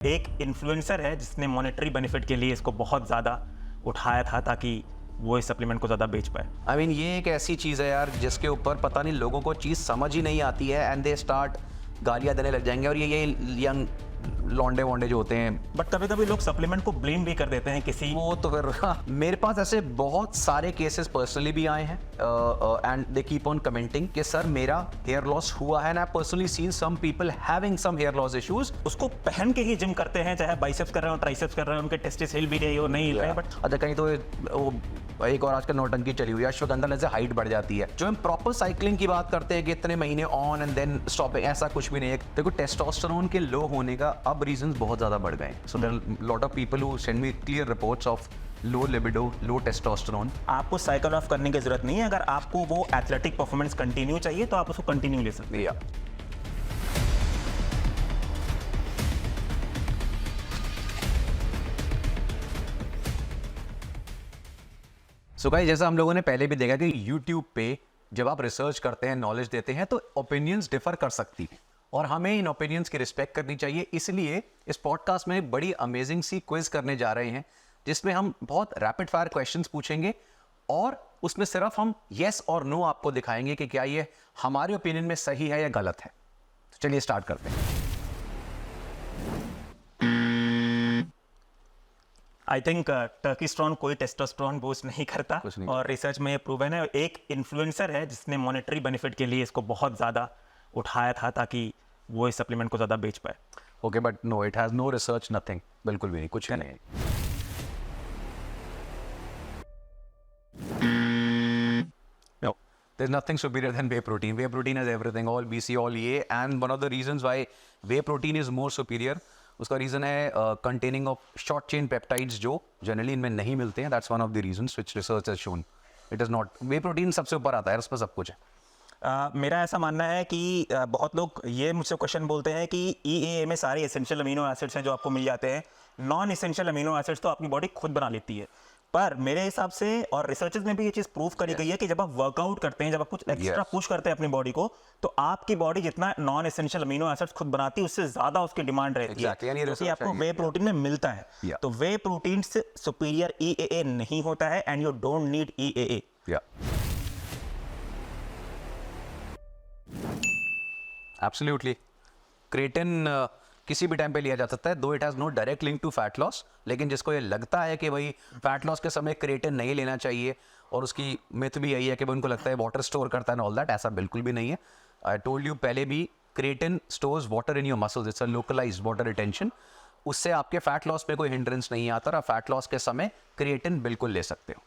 एक इन्फ्लुएंसर है जिसने मॉनेटरी बेनिफिट के लिए इसको बहुत ज़्यादा उठाया था ताकि वो इस सप्लीमेंट को ज़्यादा बेच पाए। आई मीन ये एक ऐसी चीज़ है यार जिसके ऊपर पता नहीं लोगों को चीज़ समझ ही नहीं आती है एंड दे स्टार्ट गालियाँ देने लग जाएंगे। और ये यंग लौंडे वोंडे जो होते हैं, बट कभी कभी लोग सप्लीमेंट को ब्लेम भी कर देते हैं किसी वो तो फिर मेरे पास ऐसे बहुत सारे केसेस पर्सनली भी आए हैं and they keep on commenting कि सर मेरा हेयर लॉस हुआ है and I personally seen some people having some hair loss issues. उसको पहन के ही जिम करते हैं, चाहे बाइसेप्स कर रहे हो ट्राइसेप्स कर रहे हो, उनके टेस्टिस हिल भी रही हो नहीं हिल रहे, बट अच्छा कहीं तो वो एक और आजकल नौटंकी चली हुई है, अश्वगंधा से हाइट बढ़ जाती है। जो हम प्रॉपर साइकिलिंग की बात करते हैं कि इतने महीने ऑन एंड देन स्टॉपिंग, ऐसा कुछ भी नहीं है। देखो टेस्टोस्टेरोन के लो होने का अब रीजंस बहुत ज़्यादा बढ़ गए हैं। So there lot of people who send me clear reports of low libido, low testosterone. आपको साइकिल ऑफ करने की जरूरत नहीं है। अगर आपको वो एथलेटिक परफॉर्मेंस कंटिन्यू चाहिए तो आप उसको कंटिन्यू ले सकते हैं। सो गाइस, जैसा हम लोगों ने पहले भी देखा कि YouTube पे जब आप रिसर्च करते हैं, नॉलेज देते हैं, तो ओपिनियंस डिफर कर सकती हैं और हमें इन ओपिनियंस की रिस्पेक्ट करनी चाहिए। इसलिए इस पॉडकास्ट में एक बड़ी अमेजिंग सी क्विज करने जा रहे हैं जिसमें हम बहुत रैपिड फायर क्वेश्चंस पूछेंगे और उसमें सिर्फ हम येस और नो आपको दिखाएंगे कि क्या ये हमारे ओपिनियन में सही है या गलत है। तो चलिए स्टार्ट करते हैं। आई थिंक टर्कीस्ट्रॉन कोई टेस्टोस्टेरोन बूस्ट नहीं करता नहीं। और रिसर्च में ये प्रूवन है। एक इन्फ्लुएंसर है जिसने मॉनेटरी बेनिफिट के लिए इसको बहुत ज़्यादा उठाया था ताकि वो इस सप्लीमेंट को ज़्यादा बेच पाए। Okay, but no, it has no research, nothing, बिल्कुल भी नहीं, कुछ भी नहीं। No, there's nothing superior than whey protein. Whey protein has everything, all BC, all A, and one of the reasons why whey protein is more superior, उसका reason है containing of short chain peptides जो generally इनमें नहीं मिलते हैं। That's one of the reasons which research has shown. It is not, way protein सबसे ऊपर आता है, उस पर सब कुछ है। मेरा ऐसा मानना है कि बहुत लोग ये मुझसे क्वेश्चन बोलते हैं कि EAA में सारे एसेंशियल अमीनो एसिड्स हैं जो आपको मिल जाते हैं, नॉन एसेंशियल अमीनो एसिड्स तो आपकी बॉडी खुद बना लेती है। पर मेरे हिसाब से और रिसर्चेस में भी ये चीज़ प्रूव करी गई है कि जब आप वर्कआउट करते हैं, जब आप कुछ एक्स्ट्रा पुश करते हैं अपनी बॉडी को, तो आपकी बॉडी जितना नॉन एसेंशियल अमीनो एसिड्स खुद बनाती है उससे ज़्यादा उसकी डिमांड रहती है, क्योंकि आपको वे प्रोटीन में मिलता है। तो वे प्रोटीन से सुपीरियर EAA नहीं होता है and you don't need EAA। Absolutely. Creatine किसी भी टाइम पे लिया जा सकता है, though it has no direct link to fat loss. लेकिन जिसको ये लगता है कि भाई फैट लॉस के समय क्रेटिन नहीं लेना चाहिए और उसकी मिथ भी यही है कि उनको लगता है वाटर स्टोर करता है ऑल दैट, ऐसा बिल्कुल भी नहीं है। आई टोल्ड यू पहले भी, creatine stores water in your muscles, it's a localized water retention. उससे आपके फैट लॉस पे कोई हिंड्रेंस नहीं आता और फैट लॉस के समय क्रेटिन बिल्कुल ले सकते हो।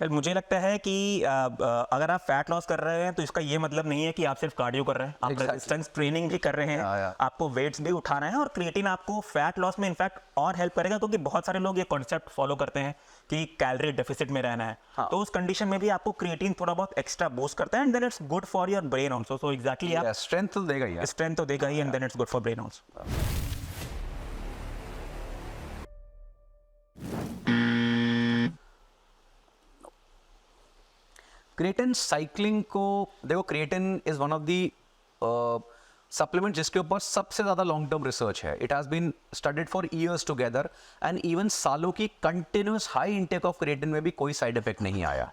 मुझे लगता है कि अगर आप फैट लॉस कर रहे हैं तो इसका ये मतलब नहीं है कि आप सिर्फ कार्डियो कर रहे हैं, आप रेजिस्टेंस ट्रेनिंग भी कर रहे हैं, आपको वेट्स भी उठाना है। और क्रिएटिन आपको फैट लॉस में इनफैक्ट और हेल्प करेगा, क्योंकि बहुत सारे लोग ये कॉन्सेप्ट फॉलो करते हैं कि कैलोरी डेफिसिट में रहना है। तो उस कंडीशन में भी आपको क्रिएटिन थोड़ा बहुत एक्स्ट्रा बूस्ट करता है and then it's good for your brain also. So exactly आप स्ट्रेंथ तो देगा ही, स्ट्रेंथ तो देगा ही and then it's good for brain also. Creatine cycling को देखो, creatine is one of the supplement जिसके ऊपर सबसे ज़्यादा लॉन्ग टर्म रिसर्च है। It has been studied for years together and even सालों की continuous high intake of creatine में भी कोई साइड इफेक्ट नहीं आया।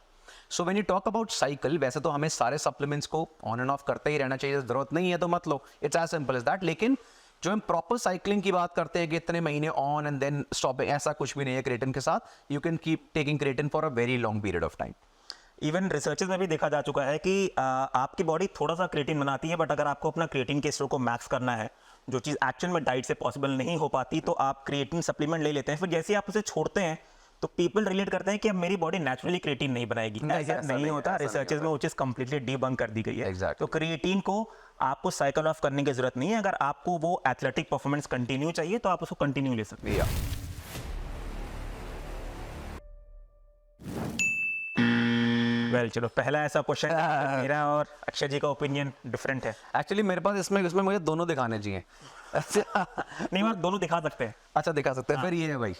So when you talk about cycle, वैसे तो हमें सारे सप्लीमेंट्स को ऑन एंड ऑफ करते ही रहना चाहिए, जरूरत नहीं है तो मत लो, it's as simple as that. लेकिन जो हम प्रॉपर साइकिलिंग की बात करते हैं कि इतने महीने ऑन एंड देन स्टॉपिंग, ऐसा कुछ भी नहीं है क्रेटिन के साथ। You can keep taking creatine for a very long period of time. Even researches में भी देखा जा चुका है कि आपकी बॉडी थोड़ा सा क्रिएटिन बनाती है, बट अगर आपको अपना क्रिएटिन के स्टोर को मैक्स करना है, जो चीज़ एक्चुअल में डाइट से पॉसिबल नहीं हो पाती, तो आप क्रिएटिन सप्लीमेंट ले लेते हैं। फिर जैसे ही आप उसे छोड़ते हैं तो पीपल रिलेट करते हैं कि अब मेरी बॉडी नेचुरली क्रिएटिन नहीं बनाएगी। ऐसा नहीं होता। रिसर्चेस में वो चीज़ कंप्लीटली डीबंक कर दी गई है। तो क्रिएटिन को आपको साइकिल ऑफ करने की जरूरत नहीं है। अगर आपको वो एथलेटिक परफॉर्मेंस कंटिन्यू चाहिए तो आप उसको कंटिन्यू ले सकते हैं। वेल चलो, पहला ऐसा क्वेश्चन मेरा और अक्षय जी का ओपिनियन डिफरेंट है। एक्चुअली मेरे पास इसमें मुझे दोनों दिखाने चाहिए। नहीं, मैं दोनों दिखा सकते हैं। अच्छा, दिखा सकते हैं। फिर ये है भाई,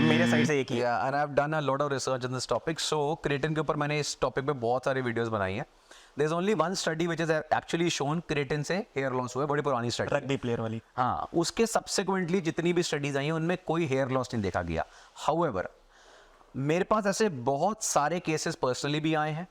मेरे साइड से एक ही है। And I have done a lot of research in this topic. So creatine के ऊपर मैंने इस टॉपिक पे बहुत सारी वीडियोस बनाई हैं। there's only one study which is actually shown creatine से hair loss हुआ है, बड़ी पुरानी study है। रग्बी प्लेयर वाली। हाँ, उसके subsequently जितनी भी studies आई हैं उनमें कोई hair loss नहीं देखा गया। However, मेरे पास ऐसे बहुत सारे केसेस पर्सनली भी आए हैं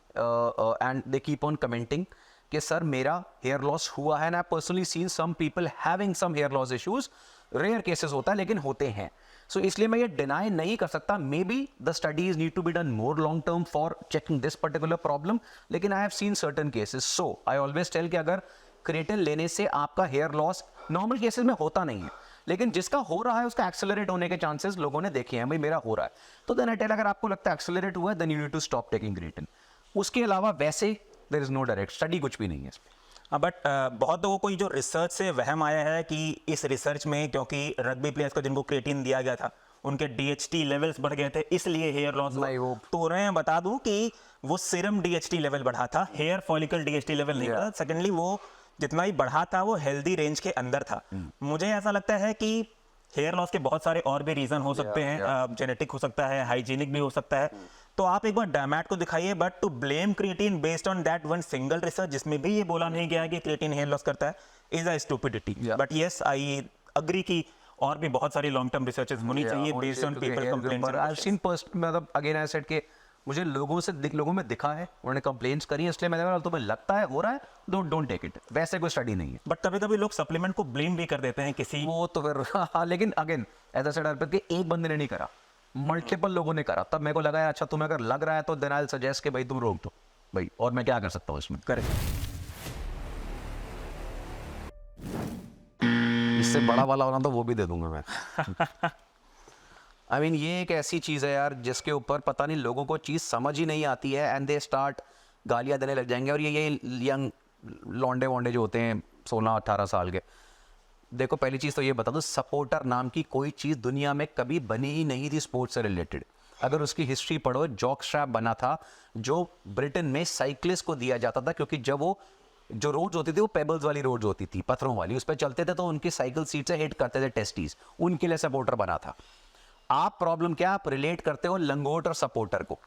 and they keep on commenting कि सर मेरा हेयर लॉस हुआ है, and I personally seen some people having some hair loss issues. Rare cases होता है लेकिन होते हैं। सो इसलिए मैं ये डिनाई नहीं कर सकता, may be the studies need to be done more long term for checking this particular problem, लेकिन I have seen certain cases. So I always tell कि अगर क्रेटिन लेने से आपका हेयर लॉस नॉर्मल केसेस में होता नहीं है, लेकिन जिसका हो रहा है उसका एक्सेलरेट होने के चांसेस लोगों ने देखे हैं, भाई मेरा हो रहा है तो देन आई टेल अगर आपको लगता है एक्सेलरेट हुआ है then you need to stop taking creatine. उसके अलावा वैसे there is no direct study, कुछ भी नहीं है इसमें। बट बहुत लोगों को जो रिसर्च से वहम आया है कि इस रिसर्च में क्योंकि रग्बी प्लेयर्स को जिनको क्रेटिन दिया गया था उनके DHT लेवल्स बढ़ गए थे इसलिए हेयर लॉस हुआ। नहीं, वो तो मैं बता दूं कि वो सीरम DHT लेवल बढ़ा था, हेयर फॉलिकल DHT लेवल नहीं बढ़ा। सेकेंडली वो जितना भी बढ़ा था वो हेल्दी रेंज के अंदर था। मुझे ऐसा लगता है कि हेयर लॉस के बहुत सारे और भी रीजन हो सकते हैं, जेनेटिक हो सकता है, हाइजीनिक भी हो सकता है। तो आप एक बार डैमेट को दिखाइए, but to blame creatine based on that one single research जिसमें भी ये बोला नहीं गया है कि क्रिएटिन हेयर लॉस करता है is a stupidity. But yes, I agree कि और भी बहुत सारी लॉन्ग टर्म रिसर्चेस होनी चाहिए based on people complaints. I have scene pursed, मतलब अगेन आई सेड कि मुझे लोगों में दिखा है, उन्होंने कंप्लेंट्स करी है, इसलिए मैंने कहा तुम्हें लगता है हो रहा है, डोंट टेक इट। वैसे कोई स्टडी नहीं है। बट कभी कभी लोग सप्लीमेंट को ब्लेम भी कर देते हैं किसी, वो तो फिर हाँ, लेकिन अगेन ऐसा सेड अर्पित कि एक बंदे ने नहीं करा, मल्टीपल लोगों ने करा, तब मेरे को लगा है अच्छा तुम्हें अगर लग रहा है तो देन आई विल सजेस्ट कि भाई तुम रोक दो भाई, और मैं क्या कर सकता हूँ इसमें। करेक्ट। इससे बड़ा वाला होना तो वो भी दे दूंगा मैं। आई मीन ये एक ऐसी चीज़ है यार जिसके ऊपर पता नहीं लोगों को चीज़ समझ ही नहीं आती है, एंड दे स्टार्ट गालियाँ देने लग जाएंगे। और ये यंग लौंडे वोंडे जो होते हैं 16-18 साल के, देखो पहली चीज़ तो ये बता दो, सपोर्टर नाम की कोई चीज़ दुनिया में कभी बनी ही नहीं थी स्पोर्ट्स से रिलेटेड। अगर उसकी हिस्ट्री पढ़ो, जॉक स्ट्रैप बना था जो ब्रिटेन में साइक्लिस्ट को दिया जाता था, क्योंकि जब वो जो रोड्स होती थी वो पेबल्स वाली रोड्स होती थी, पत्थरों वाली, उस पर चलते थे तो उनकी साइकिल सीट से हिट करते थे टेस्टीज, उनके लिए सपोर्टर बना था। आप प्रॉब्लम क्या, आप रिलेट करते हो लंगोट और सपोर्टर को।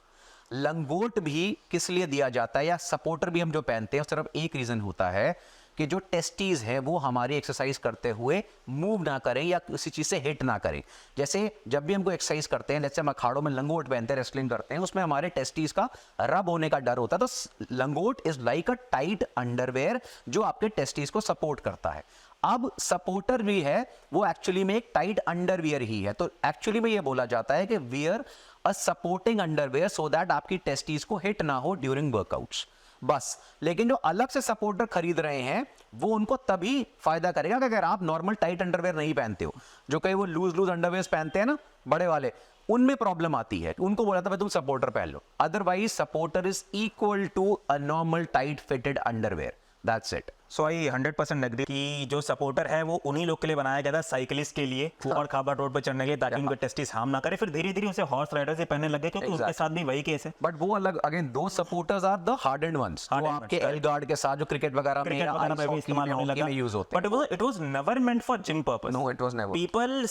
लंगोट भी किस लिए दिया जाता है, या सपोर्टर भी हम जो पहनते हैं सिर्फ एक रीजन होता है कि जो टेस्टीज है वो हमारी एक्सरसाइज करते हुए मूव ना करें या किसी चीज से हिट ना करें। जैसे जब भी हमको एक्सरसाइज करते हैं, जैसे हम अखाड़ों में लंगोट पहनते हैं, रेसलिंग करते हैं, उसमें हमारे टेस्टीज का रब होने का डर होता है। तो लंगोट is like a tight underwear जो आपके टेस्टीज को सपोर्ट करता है। अब सपोर्टर भी है, वो एक्चुअली में एक टाइट अंडरवियर ही है। तो एक्चुअली में ये बोला जाता है कि wear a supporting underwear so that आपकी टेस्टीज को हिट ना हो ड्यूरिंग वर्कआउट्स, बस। लेकिन जो अलग से सपोर्टर खरीद रहे हैं वो उनको तभी फायदा करेगा कि अगर आप नॉर्मल टाइट अंडरवेयर नहीं पहनते हो, जो कई वो लूज अंडरवेयर पहनते हैं ना बड़े वाले, उनमें प्रॉब्लम आती है। उनको बोला था भाई तुम सपोर्टर पहन लो, otherwise supporter is equal to a normal tight fitted underwear, that's it. So I 100% agree कि जो सपोर्टर है वो उन्हीं लोग के लिए बनाया गया था, साइकिलिस्ट के लिए, और खाबा रोड पर चढ़ने के लिए, ताकि उनके टेस्टिस हार्म ना करे। फिर धीरे धीरे उसे हॉर्स राइडर से पहनने लगे क्योंकि उनके साथ भी वही केस है। बट वो अलग, अगेन दो supporters are the hardened ones, जो आपके एल गार्ड के साथ जो क्रिकेट वगैरह में भी इस्तेमाल होने लगा, यूज होते हैं। But it was never meant for gym purpose. No, it was never. People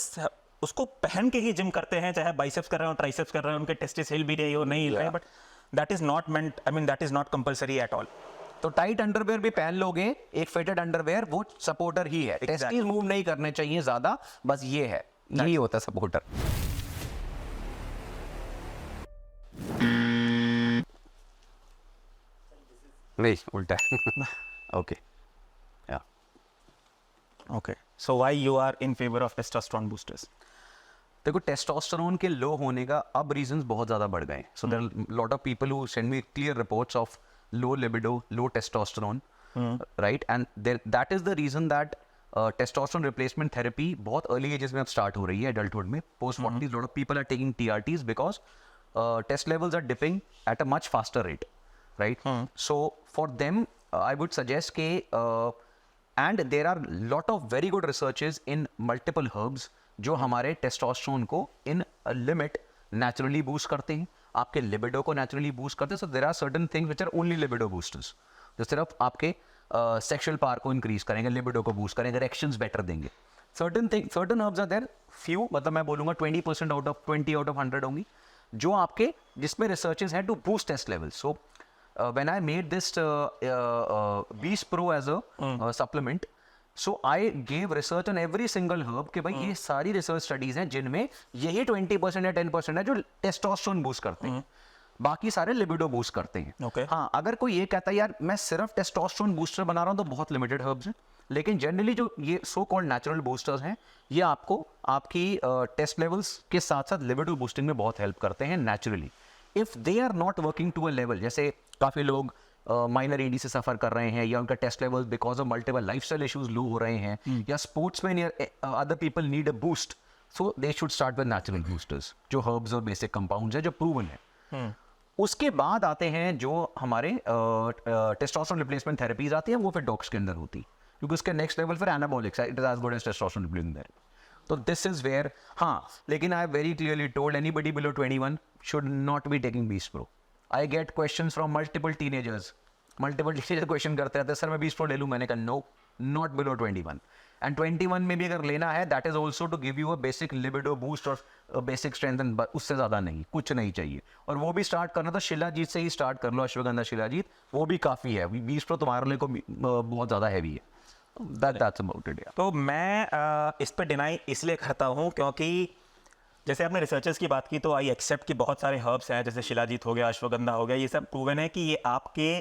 उसको पहन के ही जिम करते हैं, चाहे बाइसेप्स कर रहे हो, ट्राइसेप्स कर रहे हो, उनके टेस्टिस हिल भी रहे हो, नहीं हिल रहे, but that is not meant, I mean that is not compulsory at all. तो टाइट अंडरवेयर भी पहन लोगे, एक फिटेड अंडरवेयर, वो सपोर्टर ही है। टेस्टिस मूव नहीं करने चाहिए ज्यादा, बस ये है, यही होता है सपोर्टर। नहीं, उल्टा है। ओके, या okay, so why you are in favour of testosterone boosters? देखो टेस्टोस्टेरोन के लो होने का अब रीजंस बहुत ज्यादा बढ़ गए। So there are lot of people who send me clear reports of low libido, low testosterone, right? And that is the reason that testosterone replacement therapy बहुत early ages में अब start हो रही है adulthood में, post 40s lot of people are taking TRTs because test levels are dipping at a much faster rate, right? So for them I would suggest के and there are lot of very good researches in multiple herbs जो हमारे testosterone को in a limit naturally boost करते हैं, आपके libido को naturally boost करते हैं। So there are certain things which are only libido boosters, जो सिर्फ आपके सेक्सुअल पावर को इंक्रीज करेंगे, लिबिडो को बूस्ट करेंगे, इरेक्शंस बेटर देंगे। Certain herbs are there, few, मतलब मैं बोलूंगा 20% आउट ऑफ 100 होंगी जो आपके, जिसमें रिसर्चेस हैं to boost test level. So when I made this Beast Pro as a supplement, so I gave research on every single herb कि भाई ये सारी research studies हैं जिनमें यही 20% या 10% है जो testosterone boost करते हैं, बाकी सारे लिबिडो बूस्ट करते हैं. Okay. हाँ, अगर कोई ये कहता है यार मैं सिर्फ टेस्टोस्टेरोन बूस्टर बना रहा हूँ तो बहुत लिमिटेड हर्ब्स हैं, लेकिन जनरली जो ये सो कॉल्ड नेचुरल बूस्टर्स हैं ये आपको आपकी टेस्ट लेवल्स के साथ साथ लिबिडो बूस्टिंग में बहुत हेल्प करते हैं naturally. If they are not working to a level, जैसे काफ़ी लोग माइनर एडी से सफ़र कर रहे हैं या उनका test level because of multiple lifestyle issues low हो रहे हैं या स्पोर्ट्स में other people need a boost, so they should start with natural boosters जो हर्ब्स और बेसिक कंपाउंड्स हैं जो प्रूवन है. उसके बाद आते हैं जो हमारे टेस्टोस्टेरोन रिप्लेसमेंट थेरेपीज आती हैं, वो फिर डॉग्स के अंदर होती, क्योंकि उसके नेक्स्ट लेवल फिर एनाबॉलिक्स है, it is as good as testosterone replacement therapy. तो दिस इज वेयर, हाँ, लेकिन I very clearly told anybody below 21 should not be taking beast pro. I get questions from multiple teenagers question करते रहते हैं, sir मैं beast pro ले लूँ, मैंने कहा नो, नॉट बिलो 21. एंड 21 में भी अगर लेना है that is also to give you a basic libido boost और बेसिक स्ट्रेंथ, एंड उससे ज़्यादा नहीं, कुछ नहीं चाहिए. और वो भी स्टार्ट करना तो शिलाजीत से ही स्टार्ट कर लो, अश्वगंधा शिलाजीत, वो भी काफ़ी है. 20 प्रो तुम्हारे लिए को बहुत ज़्यादा हैवी है. That's about it. तो मैं इस पर डिनाई इसलिए करता हूँ क्योंकि जैसे आपने रिसर्चर्स की बात की, तो आई एक्सेप्ट कि बहुत सारे हर्ब्स हैं, जैसे शिलाजीत हो गया, अश्वगंधा हो गया, ये सब प्रूवन है कि ये आपके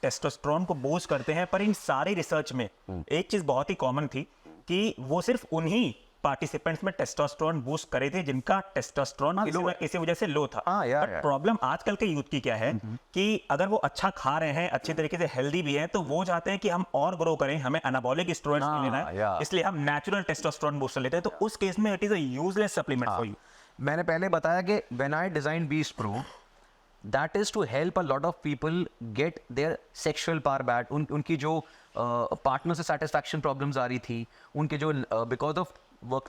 टेस्टोस्टेरोन को बूस्ट करते हैं. पर इन सारी रिसर्च में एक चीज़ बहुत ही कॉमन थी कि वो सिर्फ उन्हीं पार्टिसिपेंट्स में टेस्टोस्टेरोन बूस्ट करे थे जिनका टेस्टोस्टेरोन किसी वजह से लो था. बट प्रॉब्लम आजकल के यूथ की क्या है कि अगर वो अच्छा खा रहे हैं, अच्छे तरीके से हेल्दी भी हैं, तो वो चाहते हैं कि हम और ग्रो करें, हमें एनाबॉलिक स्टेरॉइड्स लेना है, इसलिए हम नेचुरल टेस्टोस्टेरोन बूस्टर लेते हैं. तो उस केस में it is a useless supplement for you. मैंने पहले बताया कि when I design beast pro, that is to help a lot of people get their sexual power back. उनकी जो पार्टनर से सेटिस्फैक्शन प्रॉब्लम्स आ रही थी, उनके जो because of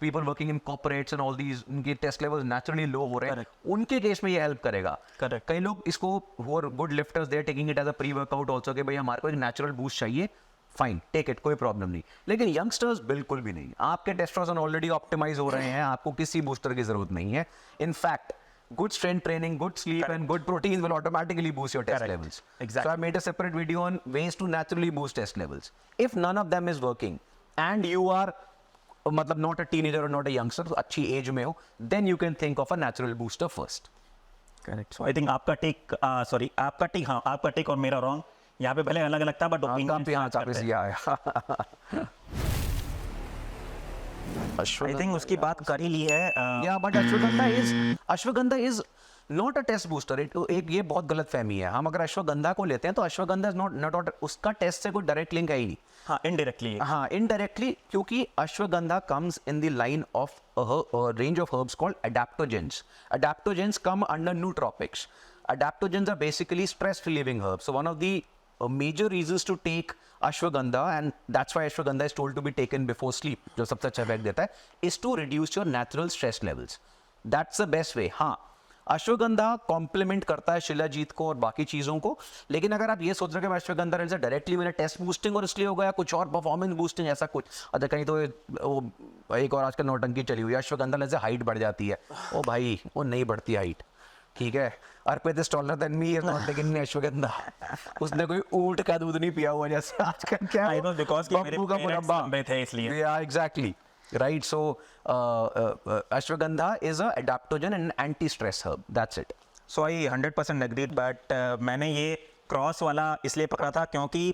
people working in corporates and all these, उनके टेस्ट लेवल्स नेचुरली लो हो रहे हैं, उनके केस में ये हेल्प करेगा. Correct. कई लोग इसको वो good lifters they taking it as a pre workout also कि भाई हमारे को एक नेचुरल बूस्ट चाहिए, फाइन, टेक इट, कोई प्रॉब्लम नहीं. लेकिन यंगस्टर्स बिल्कुल भी नहीं. आपके टेस्टोस्टेरोन ऑलरेडी ऑप्टिमाइज हो रहे हैं, आपको किसी बूस्टर की जरूरत नहीं है. In fact good strength training, good sleep, and good proteins will automatically boost your test levels. Exactly. So I made a separate video on ways to naturally boost test levels. If none of them is working and you are मतलब not a teenager or not a youngster, तो अच्छी as में हो, then you can think of a natural booster first. Correct. So I think आपका take आपका take और मेरा wrong. यहाँ पे भले अलग अलग था, बट आई थिंक उसकी बात कर ही ली है. Yeah, but ashwagandha is not a test booster. एक ये बहुत गलत फहमी है. हम अगर अश्वगंधा को लेते हैं तो अश्वगंधा is not उसका टेस्ट से कोई डायरेक्ट लिंक है ही नहीं. हाँ, इनडायरेक्टली. हाँ, इनडायरेक्टली, क्योंकि ashwagandha comes in the line of a range of herbs called adaptogens. Adaptogens come under nootropics. Adaptogens are basically stress relieving herbs. So one of the major reasons to take ashwagandha, and that's why ashwagandha is told to be taken before sleep, जो सबसे अच्छा effect देता है, is to reduce your natural stress levels. That's the best way. हाँ, ashwagandha complement करता है शिलाजीत को और बाकी चीज़ों को, लेकिन अगर आप ये सोच रहे हो कि अश्वगंधा से डायरेक्टली मैंने टेस्ट बूस्टिंग और इसलिए हो गया कुछ और परफॉर्मेंस बूस्टिंग ऐसा कुछ, अच्छा कहीं तो वो एक और आजकल नौटंकी चली हुई है, अश्वगंधा से हाइट बढ़ जाती है. ओ भाई, वो नहीं बढ़ती हाइट, ठीक है. Arpit is taller than me, is not taking ashwagandha. उसने कोई ऊंट का दूध नहीं पिया हुआ जैसे आजकल क्या आई नो, बिकॉज़ कि मेरे पेरेंट्स लंबे थे इसलिए. Yeah exactly right. So ashwagandha is a adaptogen and anti stress herb, that's it. So I 100% agreed, but मैंने ये क्रॉस वाला इसलिए पकड़ा था क्योंकि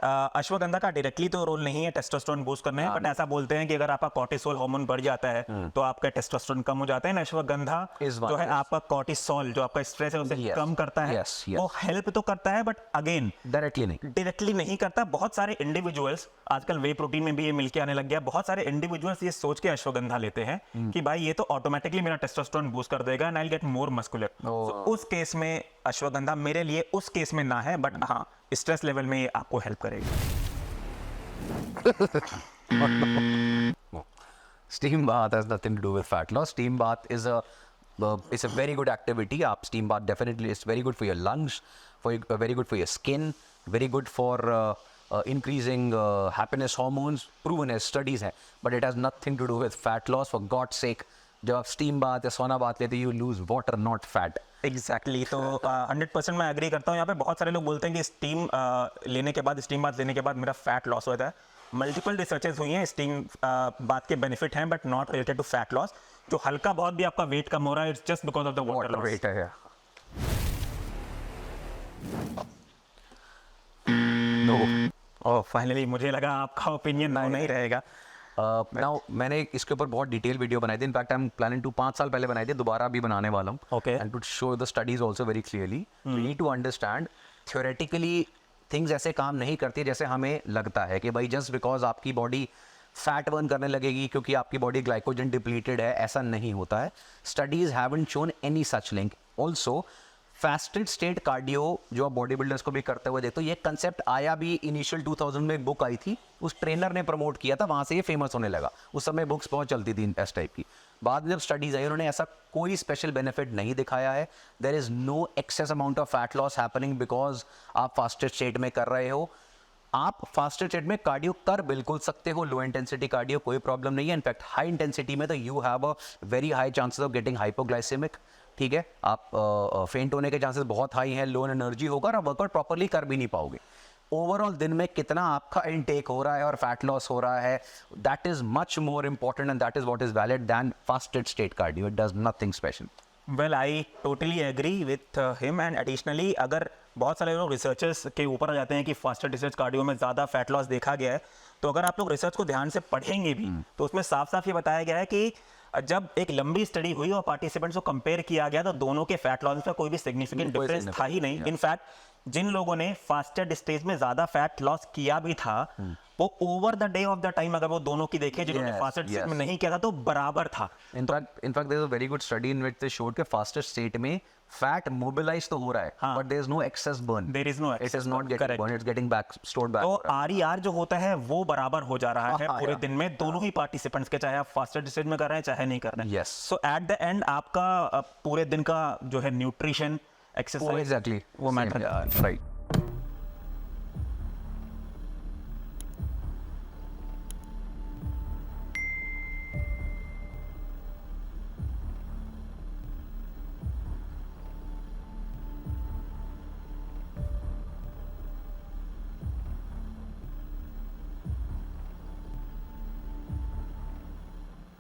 अश्वगंधा का डायरेक्टली तो रोल नहीं है टेस्टोस्टेरोन बूस्ट करने में, बट ऐसा बोलते हैं कि अगर आपका कॉर्टिसोल हार्मोन बढ़ जाता है तो आपका टेस्टोस्टेरोन कम हो जाता है. अश्वगंधा जो है आपका कॉर्टिसोल, जो आपका स्ट्रेस है उसे कम करता है. वो हेल्प तो करता है, बट अगेन डायरेक्टली नहीं करता. बहुत सारे इंडिविजुअल्स आजकल वे प्रोटीन में भी ये मिलके आने लग गया. बहुत सारे इंडिविजुअल्स ये सोच के अश्वगंधा लेते हैं कि भाई ये तो ऑटोमेटिकली मेरा टेस्टोस्टेरोन बूस्ट कर देगा and I will get more muscular. उस केस में अश्वगंधा मेरे लिए उस केस में ना है, बट हाँ, स्ट्रेस लेवल में ये आपको हेल्प करेगा. Steam bath has nothing to do with fat loss. Steam bath is a very good activity. आप steam bath definitely is very good for your lungs, very good for your skin, very good for increasing happiness hormones. Proven as studies हैं, but it has nothing to do with fat loss. For God's sake, जब आप steam bath या सोना bath लेते you lose water not fat. Exactly तो 100% मैं agree करता हूँ। यहाँ पे बहुत सारे लोग बोलते हैं कि स्टीम लेने के बाद, स्टीम बाथ लेने के बाद मेरा फैट लॉस होता है। मल्टीपल रिसर्चेस हुई हैं, स्टीम बाथ के बेनिफिट हैं but not related to fat loss. जो हल्का बहुत भी आपका वेट कम हो रहा है, it's just because of the water loss. Weight है ओह फाइनली मुझे लगा आपका ओपिनियन नाउ नहीं रहेगा। नाउ मैंने इसके ऊपर बहुत डिटेल वीडियो बनाई थी। In fact I am planning to 5 साल पहले बनाई थी, दोबारा भी बनाने वाला हूँ। Okay. And to show the studies also very clearly. You need to understand theoretically things ऐसे काम नहीं करती जैसे हमें लगता है कि भाई जस्ट बिकॉज आपकी बॉडी फैट बर्न करने लगेगी क्योंकि आपकी बॉडी ग्लाइकोजन डिप्लीटेड है, ऐसा नहीं होता है। Studies haven't shown any such link. Also fasted state cardio जो आप बॉडी बिल्डर्स को भी करते हुए देखते हो, ये कंसेप्ट आया भी इनिशियल 2000 में एक बुक आई थी, उस ट्रेनर ने प्रमोट किया था, वहाँ से ये फेमस होने लगा। उस समय बुक्स बहुत चलती थी इस टाइप की। बाद में जब स्टडीज आई उन्होंने ऐसा कोई स्पेशल बेनिफिट नहीं दिखाया है। There is no excess amount of fat loss happening because आप फास्टेड स्टेट में कर रहे हो। आप फास्टेड स्टेट में कार्डियो कर बिल्कुल सकते हो, लो इंटेंसिटी कार्डियो, कोई प्रॉब्लम नहीं है। इनफैक्ट हाई इंटेंसिटी में तो you have a very high chances of getting hypoglycaemic. ठीक है, आप फेंट होने के चांसेस बहुत हाई हैं, लो एनर्जी होगा और आप वर्कआउट प्रॉपर्ली कर भी नहीं पाओगे। ओवरऑल दिन में कितना आपका इनटेक हो रहा है और फैट लॉस हो रहा है, that is much more important and that is what is valid than fasted state cardio. It does nothing special. Well I totally agree with him. And additionally अगर बहुत सारे लोग रिसर्चर्स के ऊपर आ जाते हैं कि फास्टेड रिसर्च कार्डियो में ज़्यादा फैट लॉस देखा गया है, तो अगर आप लोग रिसर्च को ध्यान से पढ़ेंगे भी तो उसमें साफ साफ ये बताया गया है कि जब एक लंबी स्टडी हुई और पार्टिसिपेंट्स को कंपेयर किया गया तो दोनों के फैट लॉस में कोई भी सिग्निफिकेंट डिफरेंस था ही नहीं। इनफैक्ट जिन लोगों ने फास्टेड स्टेज में ज़्यादा फैट लॉस किया भी था, वो over the day of the time अगर वो दोनों की देखें, जिन्होंने फास्टेड स्टेज में नहीं किया था तो बराबर था। In fact there is a very good study in which they showed के फास्टेड स्टेट में फैट मोबिलाइज तो हो रहा है but there is no excess burn. There is no it is not getting burn, it's getting back stored back. तो RER जो होता है वो बराबर हो जा रहा है पूरे दिन में दोनों ही पार्टिसिपेंट्स के, चाहे आप फास्टेड स्टेज में कर रहे हैं चाहे नहीं कर रहे हैं। Yes. So at the end आपका पूरे दिन का जो है न्यूट्रिशन, एक्सरसाइज, एग्जैक्टली वो मैटर। राइट।